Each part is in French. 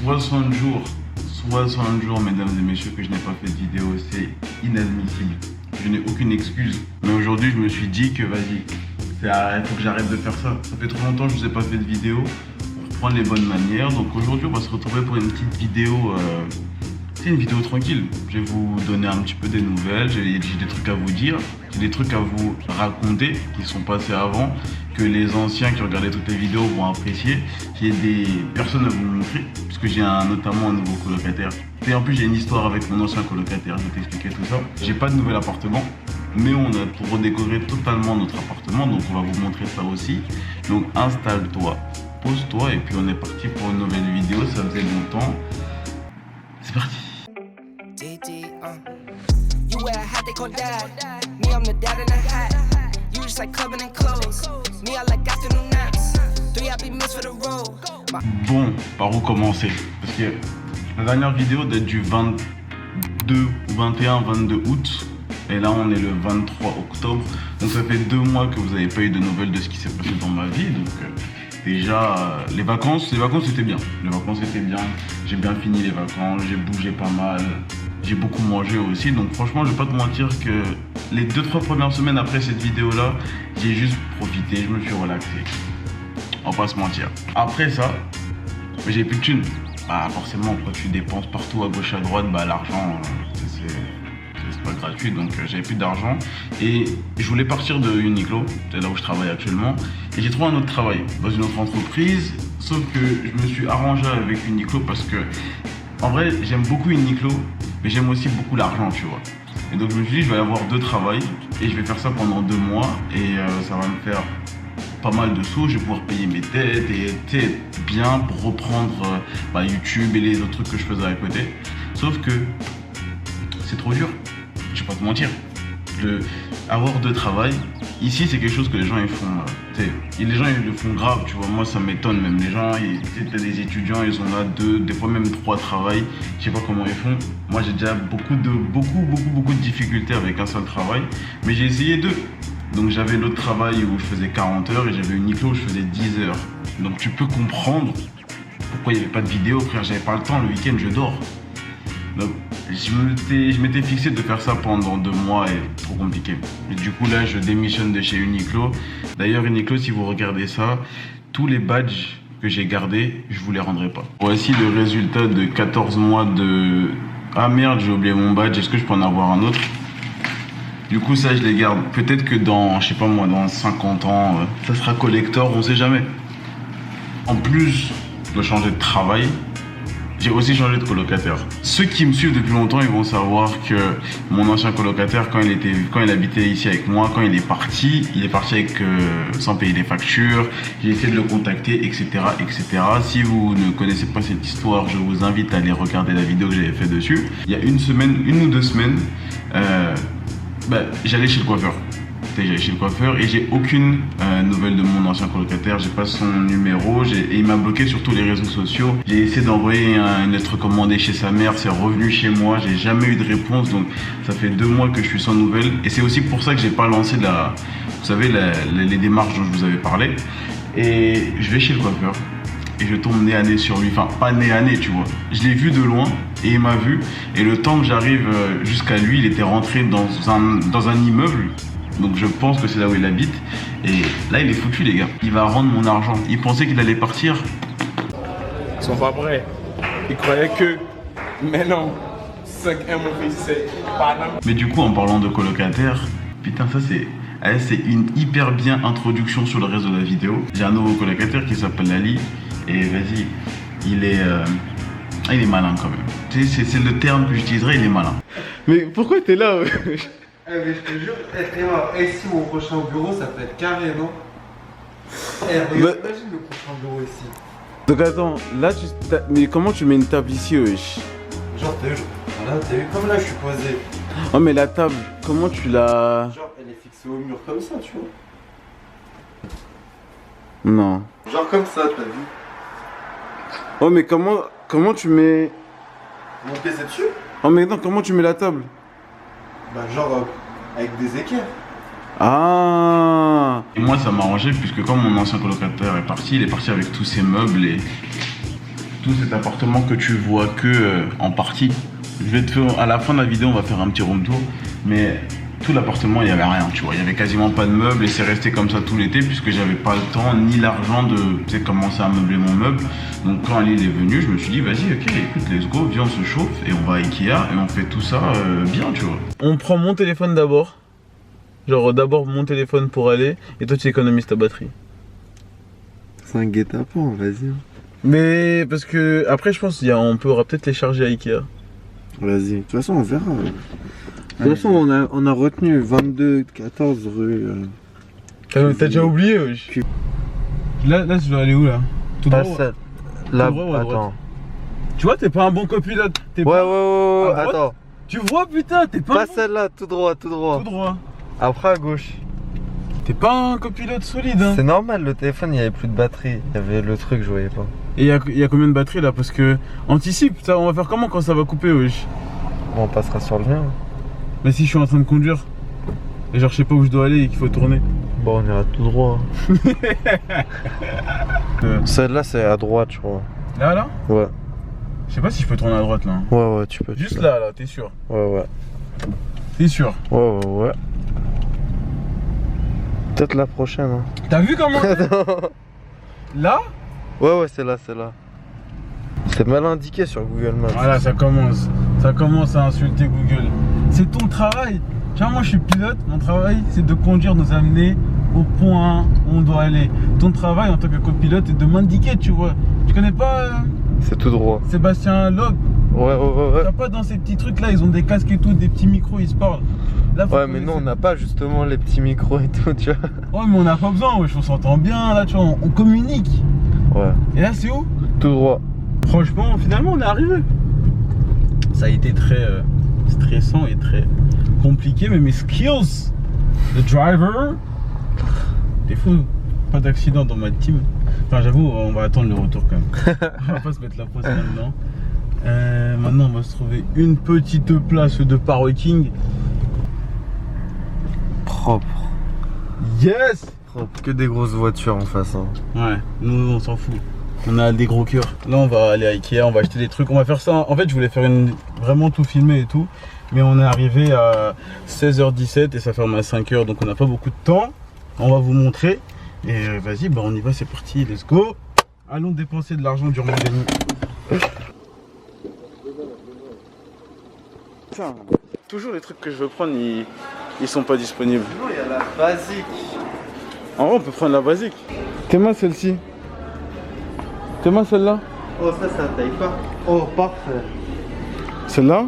60 jours, 60 jours, mesdames et messieurs, que je n'ai pas fait de vidéo, c'est inadmissible. Je n'ai aucune excuse. Mais aujourd'hui, je me suis dit que vas-y, il faut que j'arrête de faire ça. Ça fait trop longtemps que je ne vous ai pas fait de vidéo pour prendre les bonnes manières. Donc aujourd'hui, on va se retrouver pour une petite vidéo. C'est une vidéo tranquille. Je vais vous donner un petit peu des nouvelles. J'ai des trucs à vous dire. J'ai des trucs à vous raconter qui sont passés avant, que les anciens qui regardaient toutes les vidéos vont apprécier. J'ai des personnes à vous montrer, puisque j'ai notamment un nouveau colocataire. Et en plus, j'ai une histoire avec mon ancien colocataire. Je vais t'expliquer tout ça. J'ai pas de nouvel appartement, mais on a redécoré totalement notre appartement. Donc on va vous montrer ça aussi. Donc installe-toi, pose-toi et puis on est parti pour une nouvelle vidéo. Ça faisait longtemps. C'est parti. You wear a hat, they call dad. Me, I'm the dad in the hat. You just like clubbing in clothes. Me, I like afternoon naps. 3 happy meals for the road. Bon, par où commencer? Parce que la dernière vidéo date du 22 ou 21, 22 août. Et là, on est le 23 octobre. Donc ça fait 2 mois que vous n'avez pas eu de nouvelles de ce qui s'est passé dans ma vie. Donc déjà, les vacances c'était bien. Les vacances c'était bien. J'ai bien fini les vacances, j'ai bougé pas mal. J'ai beaucoup mangé aussi, donc franchement je vais pas te mentir que les 2-3 premières semaines après cette vidéo là, j'ai juste profité, je me suis relaxé. On va pas se mentir. Après ça, j'ai plus de thunes. Bah forcément quand tu dépenses partout à gauche à droite, bah l'argent c'est pas gratuit, donc j'avais plus d'argent. Et je voulais partir de Uniqlo, c'est là où je travaille actuellement. Et j'ai trouvé un autre travail dans une autre entreprise, sauf que je me suis arrangé avec Uniqlo parce que en vrai j'aime beaucoup Uniqlo, mais j'aime aussi beaucoup l'argent, tu vois. Et donc je me suis dit, je vais avoir 2 travails et je vais faire ça pendant 2 mois et ça va me faire pas mal de sous. Je vais pouvoir payer mes dettes et être bien pour reprendre YouTube et les autres trucs que je faisais à côté. Sauf que c'est trop dur, je vais pas te mentir. Avoir 2 travails, ici c'est quelque chose que les gens ils font, les gens ils le font grave, tu vois. Moi ça m'étonne même, les gens, t'as des étudiants, ils ont là 2, des fois même 3 travails, je sais pas comment ils font. Moi j'ai déjà beaucoup de difficultés avec un seul travail, mais j'ai essayé 2. Donc j'avais l'autre travail où je faisais 40 heures et j'avais Uniqlo où je faisais 10 heures. Donc tu peux comprendre pourquoi il n'y avait pas de vidéo, frère, j'avais pas le temps, le week-end je dors. Donc je m'étais fixé de faire ça pendant 2 mois et trop compliqué. Et du coup là je démissionne de chez Uniqlo. D'ailleurs Uniqlo, si vous regardez ça, tous les badges que j'ai gardés, je vous les rendrai pas. Voici le résultat de 14 mois de... Ah merde, j'ai oublié mon badge, est-ce que je peux en avoir un autre? Du coup ça je les garde. Peut-être que dans, je sais pas moi, dans 50 ans, ça sera collector, on sait jamais. En plus de changer de travail, j'ai aussi changé de colocataire. Ceux qui me suivent depuis longtemps, ils vont savoir que mon ancien colocataire, quand il habitait ici avec moi, quand il est parti avec sans payer les factures. J'ai essayé de le contacter, etc., etc. Si vous ne connaissez pas cette histoire, je vous invite à aller regarder la vidéo que j'avais fait dessus. Il y a 1 ou 2 semaines, j'allais chez le coiffeur. J'allais chez le coiffeur et j'ai aucune nouvelle de mon ancien colocataire. J'ai pas son numéro et il m'a bloqué sur tous les réseaux sociaux. J'ai essayé d'envoyer une lettre recommandée chez sa mère, c'est revenu chez moi, j'ai jamais eu de réponse. Donc ça fait 2 mois que je suis sans nouvelles et c'est aussi pour ça que j'ai pas lancé vous savez, les démarches dont je vous avais parlé. Et je vais chez le coiffeur et je tombe nez à nez sur lui, enfin pas nez à nez, tu vois. Je l'ai vu de loin et il m'a vu et le temps que j'arrive jusqu'à lui, il était rentré dans un immeuble. Donc je pense que c'est là où il habite. Et là il est foutu les gars. Il va rendre mon argent. Il pensait qu'il allait partir. Ils sont pas prêts. Ils croyaient que... Mais non. 5-1 mon fils, c'est pas là. Mais du coup en parlant de colocataire, putain ça c'est une hyper bien introduction sur le reste de la vidéo. J'ai un nouveau colocataire qui s'appelle Ali. Et vas-y, il est malin quand même. C'est le terme que j'utiliserai, il est malin. Mais pourquoi t'es là? Mais je te jure, ici mon prochain bureau ça peut être carré, non? Imagine le prochain bureau ici. Donc attends, là mais comment tu mets une table ici, wesh? Genre t'as vu, voilà, t'as vu comme là je suis posé. Oh mais la table, comment tu la... Genre elle est fixée au mur comme ça, tu vois. Non. Genre comme ça, t'as vu. Oh mais comment tu mets... Mon pied c'est dessus? Oh mais non, comment tu mets la table? Bah genre avec des équerres. Ah. Et moi ça m'a arrangé puisque quand mon ancien colocataire est parti, il est parti avec tous ses meubles et surtout cet appartement que tu vois que en partie. Je vais te faire, à la fin de la vidéo, on va faire un petit room tour, mais tout l'appartement, il n'y avait rien, tu vois. Il y avait quasiment pas de meubles et c'est resté comme ça tout l'été puisque j'avais pas le temps ni l'argent de commencer à meubler mon meuble. Donc quand Ali est venu, je me suis dit, vas-y, ok, écoute, let's go, viens, on se chauffe et on va à Ikea et on fait tout ça bien, tu vois. On prend mon téléphone d'abord. Genre d'abord mon téléphone pour aller et toi tu économises ta batterie. C'est un guet-apens, vas-y. Mais parce que après je pense on pourra peut-être les charger à Ikea. Vas-y, de toute façon on verra. De toute façon on a retenu 22-14 rue... T'as déjà oublié wesh. Là je dois aller où là? Tout droit. Là, droit ou à droite? attends. Tu vois t'es pas un bon copilote. Ouais, attends. Tu vois putain t'es pas Pas celle-là, tout droit. Tout droit. Après à gauche. T'es pas un copilote solide hein. C'est normal, le téléphone il y avait plus de batterie. Il y avait le truc, je voyais pas. Et il y a combien de batteries là? Parce que anticipe, ça, on va faire comment quand ça va couper wesh? Bon, on passera sur le mien. Mais si je suis en train de conduire et genre je sais pas où je dois aller et qu'il faut tourner. Bon, on ira tout droit. Celle-là c'est à droite, je crois. Là? Ouais. Je sais pas si je peux tourner à droite là. Ouais, tu peux. Juste là, t'es sûr? Ouais. T'es sûr? Ouais. Peut-être la prochaine. Hein. T'as vu comment? Là? Ouais, c'est là. C'est mal indiqué sur Google Maps. Voilà, ça commence à insulter Google. C'est ton travail. Tu vois, moi je suis pilote, mon travail c'est de conduire, nous amener au point où on doit aller. Ton travail en tant que copilote est de m'indiquer, tu vois. Tu connais pas C'est tout droit. Sébastien Loeb? Ouais. T'as pas dans ces petits trucs là, ils ont des casques et tout, des petits micros, ils se parlent. Là, ouais, mais non, on n'a pas justement les petits micros et tout, tu vois. Ouais, mais on n'a pas besoin, wesh, on s'entend bien, là, tu vois, on communique. Ouais. Et là, c'est où? Tout droit. Franchement, finalement, on est arrivé. Ça a été très stressant et très compliqué, mais mes skills de driver, t'es fou. Pas d'accident dans ma team. Enfin, j'avoue, on va attendre le retour quand même. On va pas se mettre la pause là-dedans. Maintenant, on va se trouver une petite place de parking. Propre. Yes! Propre. Que des grosses voitures en face. Hein. Ouais, nous on s'en fout. On a des gros cœurs. Là, on va aller à Ikea, on va acheter des trucs. On va faire ça. En fait, je voulais faire vraiment tout filmer et tout. Mais on est arrivé à 16h17 et ça ferme à 5h. Donc, on n'a pas beaucoup de temps. On va vous montrer. Et vas-y, on y va, c'est parti. Let's go. Allons dépenser de l'argent durement gagné. Putain, toujours les trucs que je veux prendre, ils sont pas disponibles. Non, il y a la basique. En vrai, on peut prendre la basique. T'es-moi celle-ci. T'es-moi celle-là. Oh, ça taille pas. Oh, parfait. Celle-là.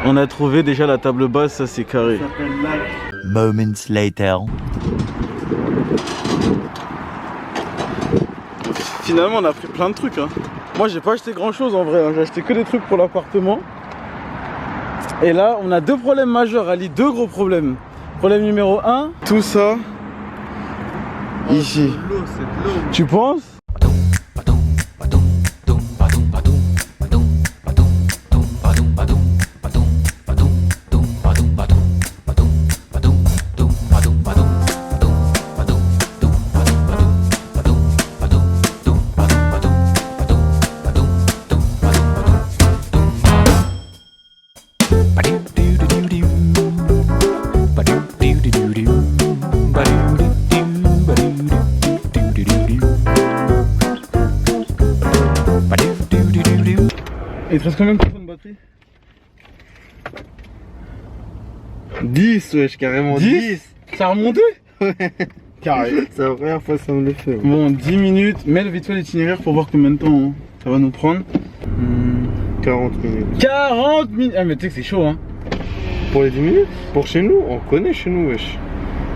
On a trouvé déjà la table basse, ça c'est carré. Ça s'appelle Light. Moments later. Finalement, on a pris plein de trucs. Hein. Moi, j'ai pas acheté grand-chose en vrai. Hein. J'ai acheté que des trucs pour l'appartement. Et là, on a deux problèmes majeurs, Ali. Deux gros problèmes. Problème numéro 1, tout ça. Ici. C'est de l'eau, c'est de l'eau. Tu penses? Il te reste combien de temps de batterie? 10, wesh, carrément 10. Ça a remonté? Ouais. Carré. C'est la première fois que ça me le fait. Bon, 10 minutes. Mets vite fait l'itinéraire pour voir combien de temps hein, ça va nous prendre. 40 minutes. 40 minutes. Ah, mais tu sais que c'est chaud, hein. Pour les 10 minutes? Pour chez nous? On connaît chez nous, wesh.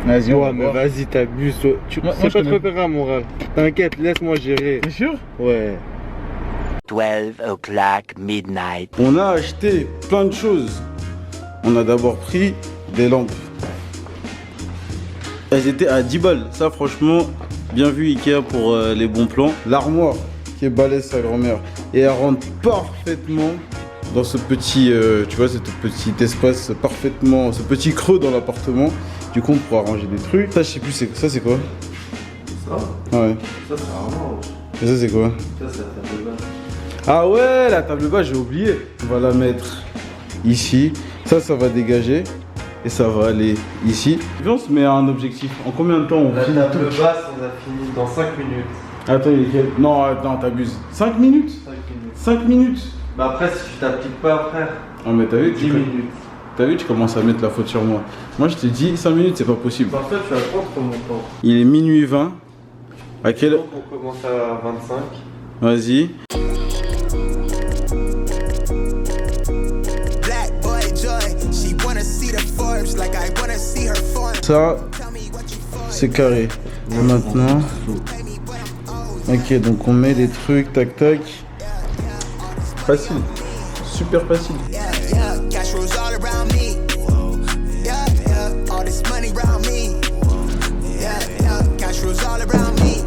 Vas-y, on va mais voir. vas-y, t'abuses. Tu Moi, sais je pas te connais. repérer à Montréal. T'inquiète, laisse-moi gérer. T'es sûr? Ouais. 12 o'clock midnight. On a acheté plein de choses. On a d'abord pris des lampes. Elles étaient à 10 balles. Ça, franchement, bien vu Ikea pour les bons plans. L'armoire qui est balèze sa grand-mère. Et elle rentre parfaitement dans ce petit, tu vois, ce petit espace parfaitement, ce petit creux dans l'appartement. Du coup, on pourra ranger des trucs. Ça, je sais plus, ça c'est quoi? Ça? Ouais. Ça, c'est armoire. Et ça, c'est quoi? Ça, c'est la table basse. Ah ouais, la table basse, j'ai oublié. On va la mettre ici. Ça va dégager. Et ça va aller ici. Viens, on se met un objectif. En combien de temps on La finit table tout? basse, on a fini dans 5 minutes. Attends, il est quel... Non, attends, t'abuses. 5 minutes 5 minutes. 5 minutes. Bah après, si tu t'appliques pas, frère, Ah mais t'as vu, 10 minutes. t'as vu, tu commences à mettre la faute sur moi. Moi je te dis 5 minutes, c'est pas possible. Parfois, tu vas prendre ton montant. Il est minuit 20. À quelle heure? Donc, on commence à 25. Vas-y. Black boy joy, she wanna see the Forbes like I wanna see her form. Ça, Tell me what you for. c'est carré. Maintenant. Ok, donc on met des trucs, tac tac. Facile. Super facile. Yeah, yeah, cash rolls all around me. Yeah, yeah, all this money around me. Yeah, yeah, cash rolls all around me.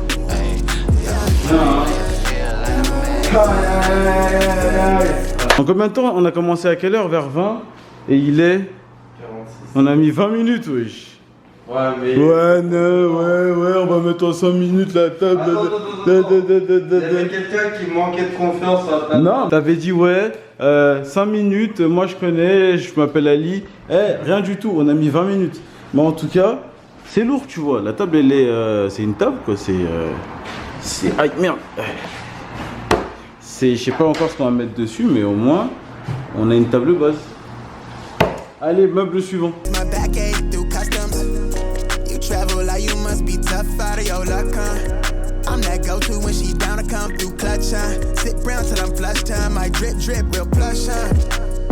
En combien de temps? On a commencé à quelle heure? Vers 20. Et il est... 46. On a mis 20 minutes, wesh. Ouais, mais. Ouais, on va mettre en 5 minutes la table. Il y avait quelqu'un qui manquait de confiance à la table. Non, t'avais dit ouais, 5 minutes, moi je connais, je m'appelle Ali. Rien du tout, on a mis 20 minutes. Mais en tout cas, c'est lourd, tu vois. La table, elle est. C'est une table, quoi. C'est. Aïe, merde. Je sais pas encore ce qu'on va mettre dessus, mais au moins, on a une table basse. Allez, meuble suivant. My back ache through customs. You travel like you must be tough out of your luck, huh? I'm that go-to when she down to come through clutch, huh? Sit brown till I'm flush time. My drip real plush, huh?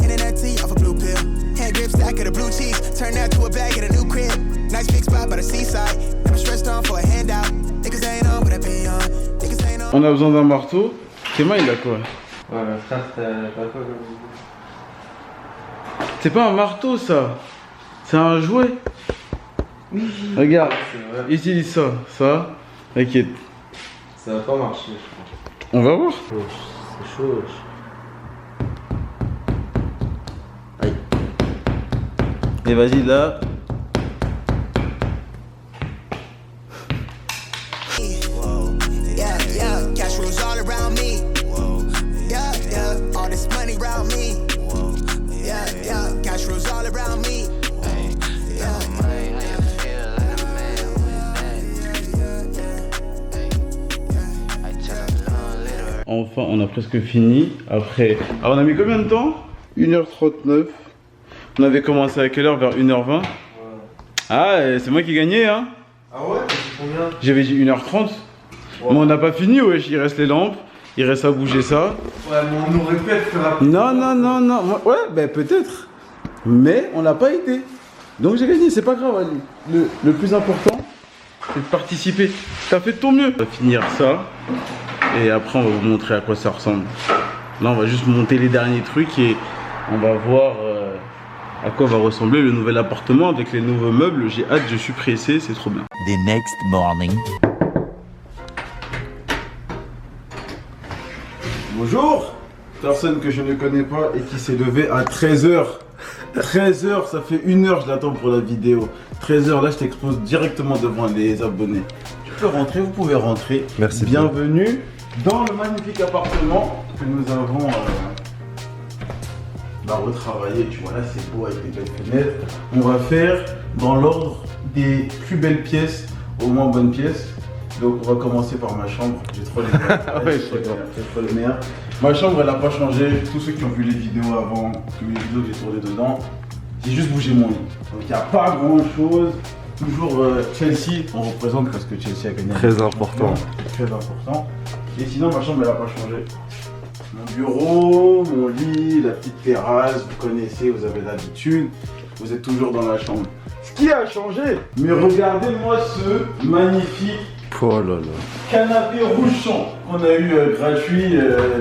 Internet tea off a blue pill. Hand grip stack of the blue cheese. Turn that to a bag in a new crib. Nice big spot by the seaside. Never stressed on for a handout. Niggas ain't on what I pay on. Niggas ain't on. On a besoin d'un marteau. Théma, il a quoi? Ouais, mais frère, t'as pas quoi comme. C'est pas un marteau, ça. C'est un jouet. Oui. Regarde, C'est vrai. utilise ça. Ça, t'inquiète. Ça va pas marcher, je On va voir. crois. C'est chaud. Aïe. Et vas-y, là. Yeah, yeah, cash rolls all around me. Yeah, yeah, all this money around me. Yeah, yeah, cash rolls all around me. Enfin, on a presque fini. Après. Alors, on a mis combien de temps? 1h39. On avait commencé à quelle heure? Vers 1h20. Ouais. Ah, c'est moi qui gagnais, hein. Ah ouais? C'est combien? J'avais dit 1h30. Ouais. Mais on n'a pas fini, wesh. Il reste les lampes. Il reste à bouger ça. Ouais, mais on nous répète plus rapidement. Non. Ouais, ben peut-être. Mais on n'a pas été. Donc j'ai gagné, c'est pas grave, Ali. Le plus important, c'est de participer. T'as fait de ton mieux. On va finir ça. Et après, on va vous montrer à quoi ça ressemble. Là, on va juste monter les derniers trucs et on va voir à quoi va ressembler le nouvel appartement avec les nouveaux meubles. J'ai hâte, je suis pressé, c'est trop bien. The next morning. Bonjour. Personne que je ne connais pas et qui s'est levé à 13h. 13h, ça fait 1 heure, je l'attends pour la vidéo. 13h, là je t'expose directement devant les abonnés. Tu peux rentrer, vous pouvez rentrer. Merci. Bienvenue dans le magnifique appartement que nous avons retravaillé. Tu vois, là c'est beau avec les belles fenêtres. On va faire dans l'ordre des plus belles pièces aux moins bonnes pièces. Donc on va commencer par ma chambre. J'ai trop les meilleurs. Ouais, J'ai trop les meilleurs. Ma chambre elle n'a pas changé. Tous ceux qui ont vu les vidéos avant, tous les vidéos que j'ai tournées dedans, j'ai juste bougé mon lit. Donc il n'y a pas grand chose. Toujours Chelsea, on représente parce que Chelsea a gagné. Très important. Très important. Et sinon ma chambre elle n'a pas changé. Mon bureau, mon lit, la petite terrasse, vous connaissez, vous avez l'habitude. Vous êtes toujours dans la chambre. Ce qui a changé, mais regardez-moi ce magnifique Oh là là. canapé rouge champ qu'on a eu gratuit,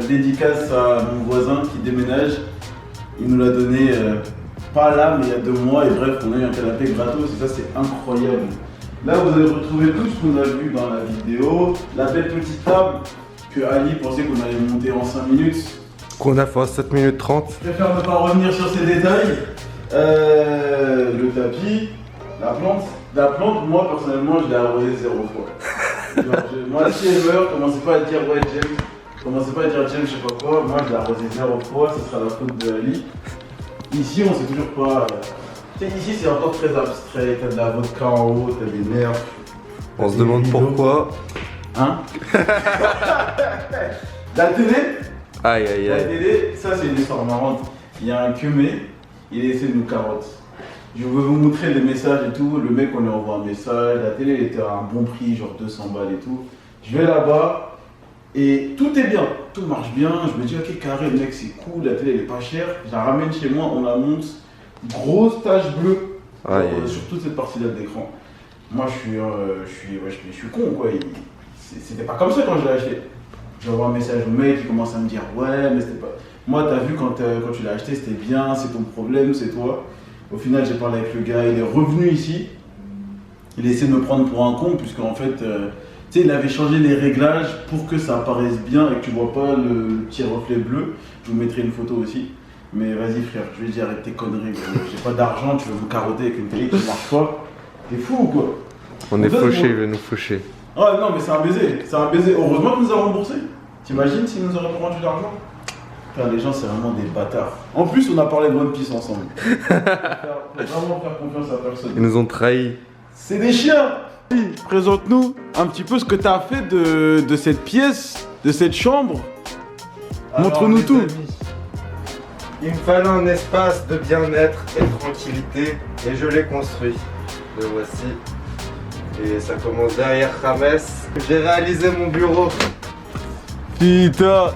dédicace à mon voisin qui déménage. Il nous l'a donné pas là mais il y a 2 mois et bref on a eu un canapé gratos et ça c'est incroyable. Là vous allez retrouver tout ce qu'on a vu dans la vidéo, la belle petite table que Ali pensait qu'on allait monter en 5 minutes. Qu'on a fait en 7 minutes 30. Je préfère ne pas revenir sur ces détails. Le tapis, la plante. La plante, moi personnellement, je l'ai arrosée 0 fois. Genre, moi, si elle meurt, commencez pas à dire ouais, j'aime. Commencez pas à dire James, je sais pas quoi. Moi, je l'ai arrosé 0 fois. Ce sera la faute de Ali. Ici, on sait toujours pas. Tu sais, ici, c'est encore très abstrait. T'as de la vodka en haut, t'as des nerfs. On se demande pourquoi. Hein? La télé? Aïe aïe La aïe. télé, ça c'est une histoire marrante. Il y a un cumé, il a essayé de nous carotte. Je vais vous montrer les messages et tout. Le mec, on lui envoie un message. La télé, elle était à un bon prix, genre 200 balles et tout. Je vais là-bas et tout est bien. Tout marche bien. Je me dis, ok, carré, le mec, c'est cool. La télé, elle est pas chère. Je la ramène chez moi, on la monte. Grosse tache bleue sur toute cette partie-là de l'écran. Moi, je suis con, quoi. C'était pas comme ça quand je l'ai acheté. J'envoie un message au mec, il commence à me dire ouais, mais c'était pas. Moi, t'as vu quand tu l'as acheté, c'était bien, c'est ton problème, c'est toi. Au final, j'ai parlé avec le gars, il est revenu ici. Il a essayé de me prendre pour un con, puisqu'en fait, tu sais, il avait changé les réglages pour que ça apparaisse bien et que tu vois pas le petit reflet bleu. Je vous mettrai une photo aussi. Mais vas-y, frère, je vais dire arrête tes conneries. J'ai pas d'argent, tu veux me carotter avec une télé qui marche pas. T'es fou ou quoi? On est fauché, il veut nous faucher. Oh non, mais c'est un baiser, c'est un baiser. Heureusement qu'il nous a remboursé. T'imagines s'il nous aurait pas rendu l'argent? Frère, les gens, c'est vraiment des bâtards. En plus, on a parlé de One Piece ensemble. Faut vraiment faire confiance à personne. Ils nous ont trahis. C'est des chiens. Présente-nous un petit peu ce que t'as fait de cette pièce, de cette chambre. Montre-nous tout. Il me fallait un espace de bien-être et de tranquillité et je l'ai construit. Le voici. Et ça commence derrière Rames. J'ai réalisé mon bureau. Putain.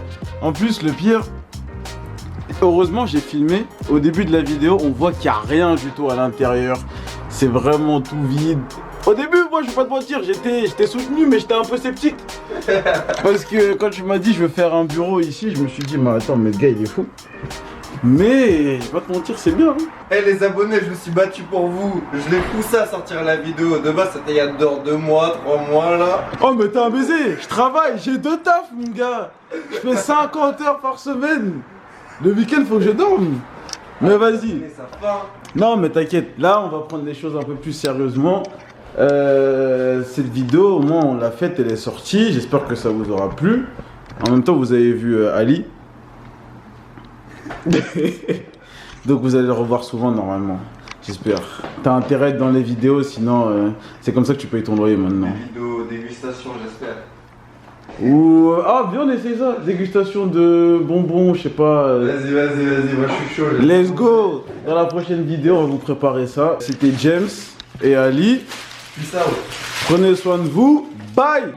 En plus, le pire, heureusement j'ai filmé. Au début de la vidéo, on voit qu'il n'y a rien du tout à l'intérieur. C'est vraiment tout vide. Au début, moi je vais pas te mentir, j'étais soutenu, mais j'étais un peu sceptique. Parce que quand tu m'as dit je veux faire un bureau ici, je me suis dit, mais attends, mais le gars il est fou. Mais je vais pas te mentir, c'est bien. Hein. Hey les abonnés, je me suis battu pour vous. Je l'ai poussé à sortir la vidéo. De base, c'était il y a 2 mois, 3 mois là. Oh, mais t'es un baiser. Je travaille, j'ai 2 tafs, mon gars. Je fais 50 heures par semaine. Le week-end, faut que je dorme. Mais vas-y. Non, mais t'inquiète. Là, on va prendre les choses un peu plus sérieusement. Cette vidéo, au moins, on l'a faite, elle est sortie. J'espère que ça vous aura plu. En même temps, vous avez vu Ali. Donc vous allez le revoir souvent normalement, j'espère. T'as intérêt à être dans les vidéos, sinon c'est comme ça que tu payes ton loyer maintenant. Vidéo dégustation, j'espère. Ou ah viens on essaye ça, dégustation de bonbons, je sais pas. Vas-y, moi je suis chaud. Let's go. Dans la prochaine vidéo on va vous préparer ça. C'était James et Ali. Peace out. Prenez soin de vous, bye.